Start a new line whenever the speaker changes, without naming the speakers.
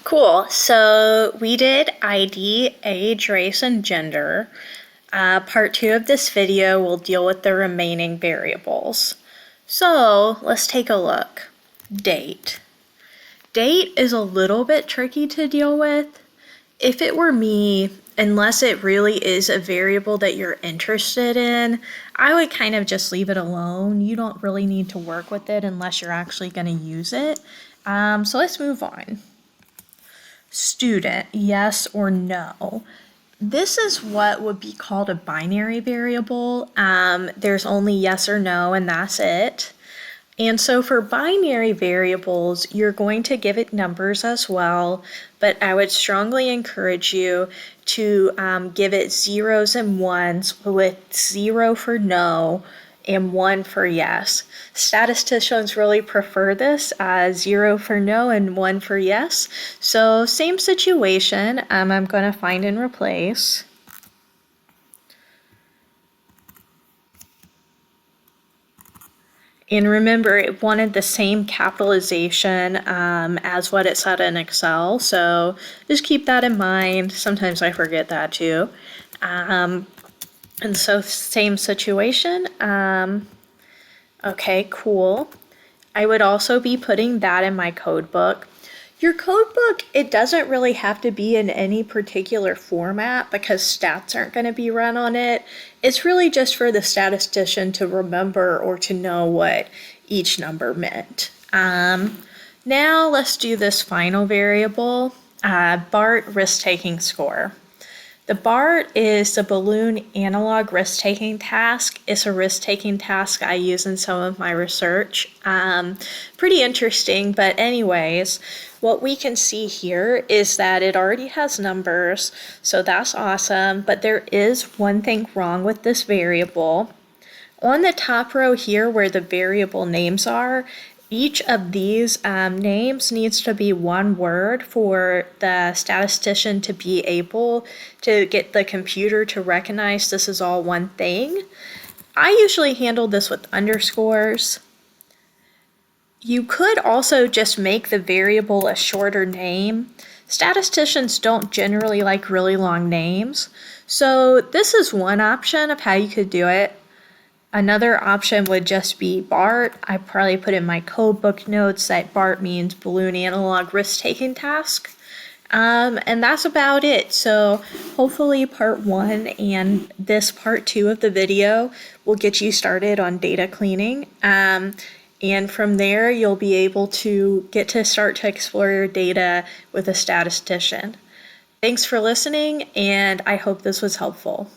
Cool. So we did ID, age, race, and gender. Part two of this video will deal with the remaining variables. So let's take a look. Date. Date is a little bit tricky to deal with. If it were me, unless it really is a variable that you're interested in, I would kind of just leave it alone. You don't really need to work with it unless you're actually going to use it. So let's move on. Student, yes or no. This is what would be called a binary variable. There's only yes or no, and that's it. And so for binary variables, you're going to give it numbers as well, but I would strongly encourage you to give it zeros and ones, with 0 for no and 1 for yes. Statisticians really prefer this, 0 for no and 1 for yes. So same situation, I'm going to find and replace. And remember, it wanted the same capitalization as what it said in Excel, so just keep that in mind. Sometimes I forget that too. And so same situation. Okay, cool. I would also be putting that in my code book. Your code book, it doesn't really have to be in any particular format because stats aren't going to be run on it. It's really just for the statistician to remember or to know what each number meant. Now let's do this final variable, BART risk-taking score. The BART is the balloon analog risk-taking task. It's a risk-taking task I use in some of my research. Pretty interesting, but anyways, what we can see here is that it already has numbers, so that's awesome, but there is one thing wrong with this variable. On the top row here where the variable names are, each of these names needs to be one word for the statistician to be able to get the computer to recognize this is all one thing. I usually handle this with underscores. You could also just make the variable a shorter name. Statisticians don't generally like really long names, so this is one option of how you could do it. Another option would just be BART. I probably put in my code book notes that BART means balloon analog risk-taking task. And that's about it. So hopefully part one and this part two of the video will get you started on data cleaning. And from there, you'll be able to get to start to explore your data with a statistician. Thanks for listening, and I hope this was helpful.